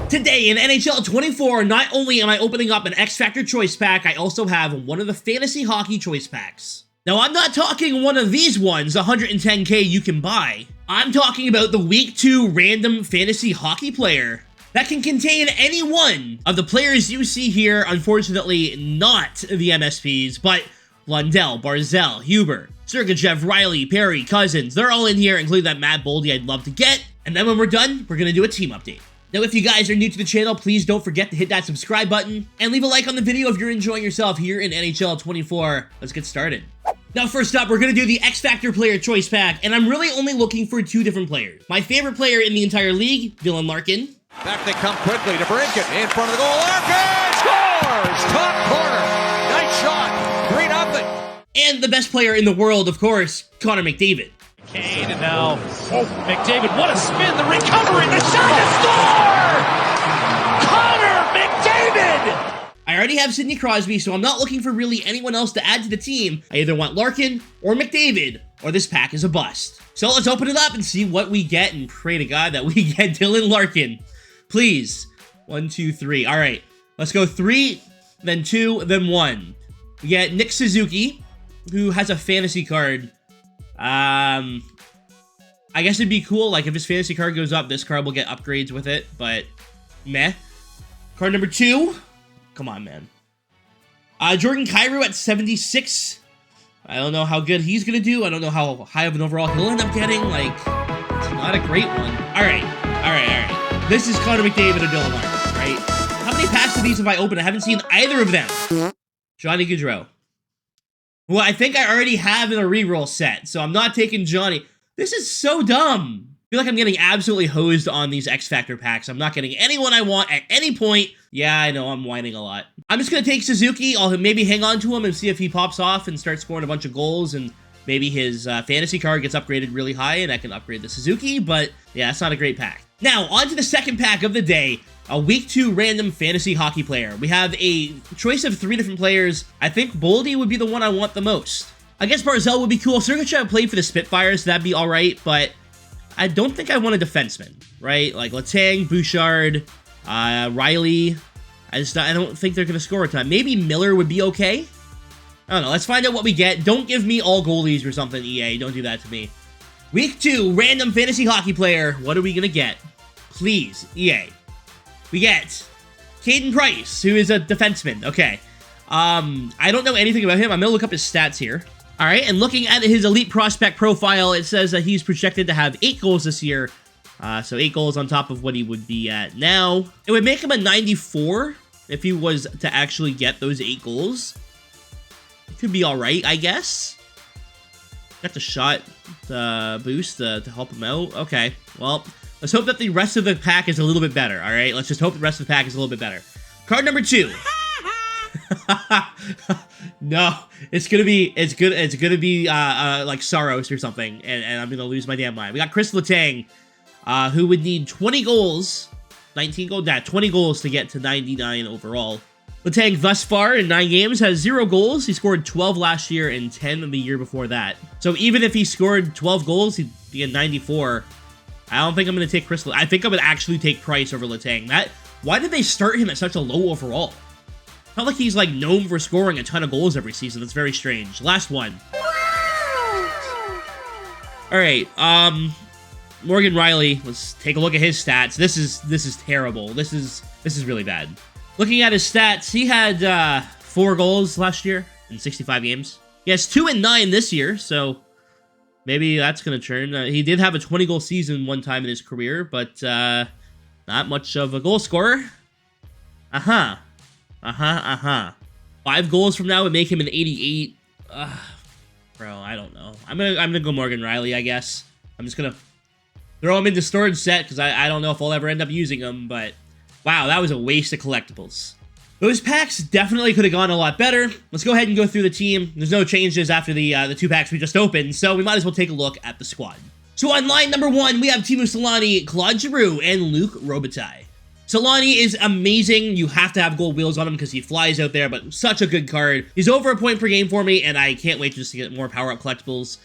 Today in NHL 24, not only am I opening up an X Factor Choice Pack, I also have one of the Fantasy Hockey Choice Packs. Now, I'm not talking one of these ones, 110k you can buy. I'm talking about the Week 2 Random Fantasy Hockey Player that can contain any one of the players you see here, unfortunately not the MSPs, but Lundell, Barzal, Huber, Sergachev, Riley, Perry, Cousins, they're all in here, including that Matt Boldy I'd love to get. And then when we're done, we're gonna do a team update. Now, if you guys are new to the channel, please don't forget to hit that subscribe button and leave a like on the video if you're enjoying yourself here in NHL 24. Let's get started. Now, first up, we're gonna do the X Factor Player Choice Pack, and I'm really only looking for two different players. My favorite player in the entire league, Dylan Larkin. Back they come quickly to Brinket, in front of the goal, Larkin scores! Top corner, nice shot, 3-0. And the best player in the world, of course, Connor McDavid. Kane, and now McDavid, what a spin, the recovery, the shot to score! Connor McDavid! I already have Sidney Crosby, so I'm not looking for really anyone else to add to the team. I either want Larkin or McDavid, or this pack is a bust. So let's open it up and see what we get, and pray to God that we get Dylan Larkin. Please. 1, 2, 3. All right, let's go 3, then 2, then 1. We get Nick Suzuki, who has a fantasy card. I guess it'd be cool, like, if his fantasy card goes up, this card will get upgrades with it, but meh. Card number 2. Come on, man. Jordan Kyrou at 76. I don't know how good he's gonna do. I don't know how high of an overall he'll end up getting. Like, it's not a great one. Alright. This is Connor McDavid and Dylan Larkin, right? How many packs of these have I opened? I haven't seen either of them. Johnny Gaudreau. Well, I think I already have in a reroll set, so I'm not taking Johnny. This is so dumb. I feel like I'm getting absolutely hosed on these X Factor packs. I'm not getting anyone I want at any point. Yeah, I know, I'm whining a lot. I'm just gonna take Suzuki. I'll maybe hang on to him and see if he pops off and starts scoring a bunch of goals, and maybe his fantasy card gets upgraded really high and I can upgrade the Suzuki, but yeah, it's not a great pack. Now, on to the second pack of the day. A Week 2 Random Fantasy Hockey Player. We have a choice of 3 different players. I think Boldy would be the one I want the most. I guess Barzal would be cool. Sergachev played for the Spitfires, so that'd be alright, but I don't think I want a defenseman, right? Like Letang, Bouchard, Riley. I don't think they're going to score a ton. Maybe Miller would be okay. I don't know. Let's find out what we get. Don't give me all goalies or something, EA. Don't do that to me. Week 2 Random Fantasy Hockey Player. What are we going to get? Please, EA. We get Caden Price, who is a defenseman. Okay. I don't know anything about him. I'm going to look up his stats here. All right, and looking at his elite prospect profile, it says that he's projected to have 8 goals this year. So 8 goals on top of what he would be at now. It would make him a 94 if he was to actually get those 8 goals. It could be all right, I guess. Got the shot boost to help him out. Okay, well, let's hope that the rest of the pack is a little bit better, all right? Let's just hope the rest of the pack is a little bit better. Card number 2. No, it's gonna be like Saros or something, and I'm gonna lose my damn mind. We got Chris Letang, who would need 20 goals, 19 goals, 20 goals to get to 99 overall. Letang thus far in 9 games has 0 goals. He scored 12 last year and 10 the year before that. So even if he scored 12 goals, he'd be at 94. I don't think I'm gonna take Chris. I think I would actually take Price over Letang. Why did they start him at such a low overall? Not like he's like known for scoring a ton of goals every season. That's very strange. Last one. All right, Morgan Riley. Let's take a look at his stats. This is terrible. This is really bad. Looking at his stats, he had 4 goals last year in 65 games. He has 2 in 9 this year, so maybe that's gonna turn. He did have a 20-goal season one time in his career, but not much of a goal scorer. 5 goals from now would make him an 88. Bro, I don't know. I'm gonna go Morgan Riley, I guess. I'm just gonna throw him into storage set because I don't know if I'll ever end up using him, but wow, that was a waste of collectibles. Those packs definitely could have gone a lot better. Let's go ahead and go through the team. There's no changes after the 2 packs we just opened, so we might as well take a look at the squad. So on line number 1, we have Teemu Selanne, Claude Giroux, and Luc Robitaille. Selanne is amazing. You have to have gold wheels on him because he flies out there, but such a good card. He's over a point per game for me, and I can't wait just to get more power-up collectibles.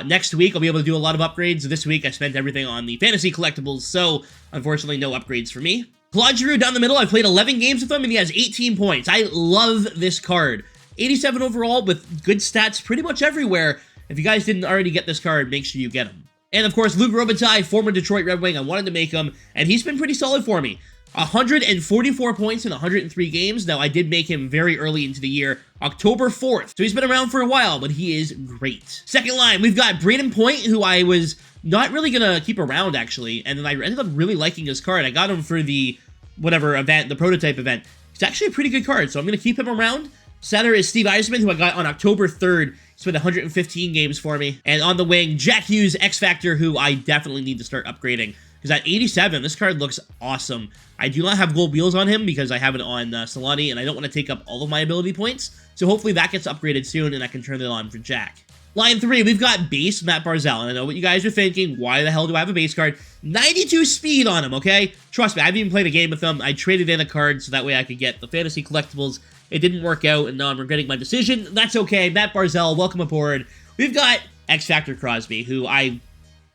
Next week, I'll be able to do a lot of upgrades. This week, I spent everything on the fantasy collectibles, so unfortunately, no upgrades for me. Claude Giroux down the middle. I played 11 games with him, and he has 18 points. I love this card. 87 overall with good stats pretty much everywhere. If you guys didn't already get this card, make sure you get him. And of course, Luc Robitaille, former Detroit Red Wing. I wanted to make him, and he's been pretty solid for me. 144 points in 103 games. Now, I did make him very early into the year, October 4th. So he's been around for a while, but he is great. Second line, we've got Braden Point, who I was not really going to keep around, actually. And then I ended up really liking his card. I got him for the whatever event, the prototype event. He's actually a pretty good card, so I'm going to keep him around. Center is Steve Yzerman, who I got on October 3rd. He's played 115 games for me. And on the wing, Jack Hughes, X Factor, who I definitely need to start upgrading. Because at 87, this card looks awesome. I do not have gold wheels on him because I have it on Solani, and I don't want to take up all of my ability points. So hopefully that gets upgraded soon, and I can turn it on for Jack. Line 3, we've got base Matt Barzal. And I know what you guys are thinking. Why the hell do I have a base card? 92 speed on him, okay? Trust me, I haven't even played a game with him. I traded in a card so that way I could get the fantasy collectibles. It didn't work out, and now I'm regretting my decision. That's okay. Matt Barzal, welcome aboard. We've got X Factor Crosby, who I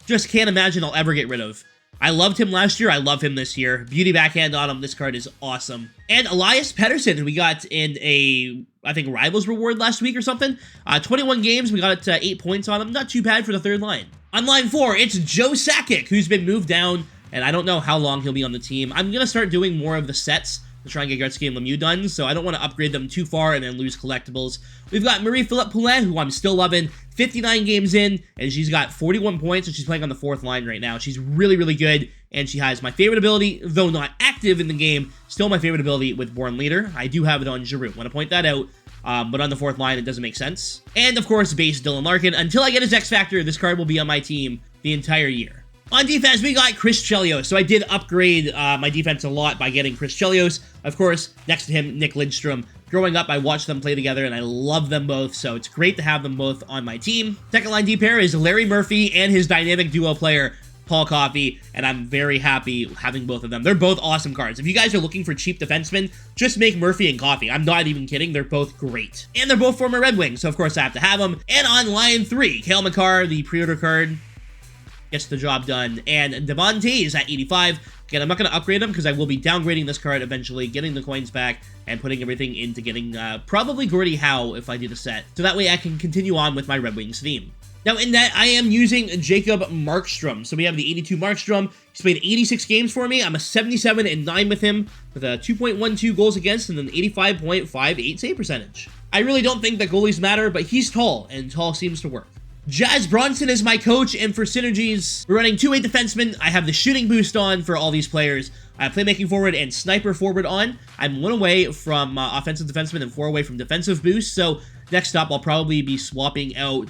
just can't imagine I'll ever get rid of. I loved him last year. I love him this year. Beauty backhand on him. This card is awesome. And Elias Pettersson, who we got in a, I think, Rivals reward last week or something. 21 games. We got 8 points on him. Not too bad for the third line. On line 4, it's Joe Sakic, who's been moved down, and I don't know how long he'll be on the team. I'm going to start doing more of the sets to try and get Gretzky and Lemieux done, so I don't want to upgrade them too far and then lose collectibles. We've got Marie-Philippe Poulin, who I'm still loving, 59 games in, and she's got 41 points, and she's playing on the 4th line right now. She's really, really good, and she has my favorite ability, though not active in the game, still my favorite ability with Born Leader. I do have it on Giroux. Want to point that out, but on the 4th line, it doesn't make sense. And, of course, base Dylan Larkin. Until I get his X Factor, this card will be on my team the entire year. On defense, we got Chris Chelios. So I did upgrade my defense a lot by getting Chris Chelios. Of course, next to him, Nick Lidstrom. Growing up, I watched them play together, and I love them both, so it's great to have them both on my team. Second line D pair is Larry Murphy and his dynamic duo player, Paul Coffey, and I'm very happy having both of them. They're both awesome cards. If you guys are looking for cheap defensemen, just make Murphy and Coffey. I'm not even kidding. They're both great. And they're both former Red Wings, so of course I have to have them. And on line 3, Cale Makar, the pre-order card, gets the job done. And Devon Toews at 85. Again, I'm not going to upgrade him because I will be downgrading this card eventually, getting the coins back, and putting everything into getting probably Gordie Howe if I do the set. So that way I can continue on with my Red Wings theme. Now in that, I am using Jacob Markstrom. So we have the 82 Markstrom. He's played 86 games for me. I'm a 77-9 with him, with a 2.12 goals against and an 85.58 save percentage. I really don't think that goalies matter, but he's tall, and tall seems to work. Jazz Bronson is my coach, and for synergies, we're running two-way defensemen. I have the shooting boost on for all these players. I have playmaking forward and sniper forward on. I'm 1 away from offensive defenseman and 4 away from defensive boost, so next up, I'll probably be swapping out,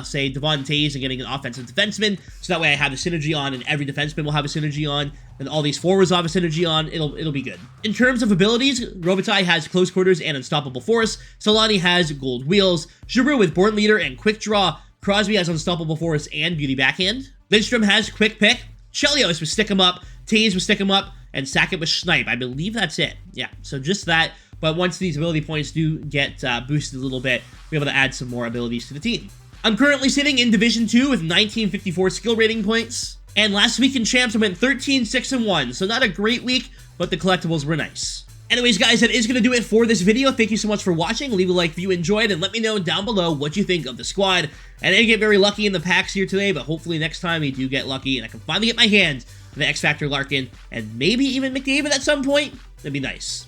say, Devon Toews and getting an offensive defenseman, so that way I have a synergy on, and every defenseman will have a synergy on, and all these forwards will have a synergy on. It'll be good. In terms of abilities, Robitaille has close quarters and unstoppable force. Solani has gold wheels. Giroux with Born Leader and quick draw. Crosby has unstoppable force and beauty backhand. Lidstrom has quick pick. Chelios with stick 'em up. Toews with stick 'em up. And Sakic with snipe. I believe that's it. Yeah, so just that. But once these ability points do get boosted a little bit, we're able to add some more abilities to the team. I'm currently sitting in Division 2 with 1954 skill rating points. And last week in Champs, I went 13-6-1. So not a great week, but the collectibles were nice. Anyways, guys, that is going to do it for this video. Thank you so much for watching. Leave a like if you enjoyed, and let me know down below what you think of the squad. And I didn't get very lucky in the packs here today, but hopefully next time we do get lucky, and I can finally get my hands on the X Factor Larkin, and maybe even McDavid at some point. That'd be nice.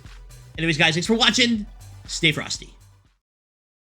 Anyways, guys, thanks for watching. Stay frosty.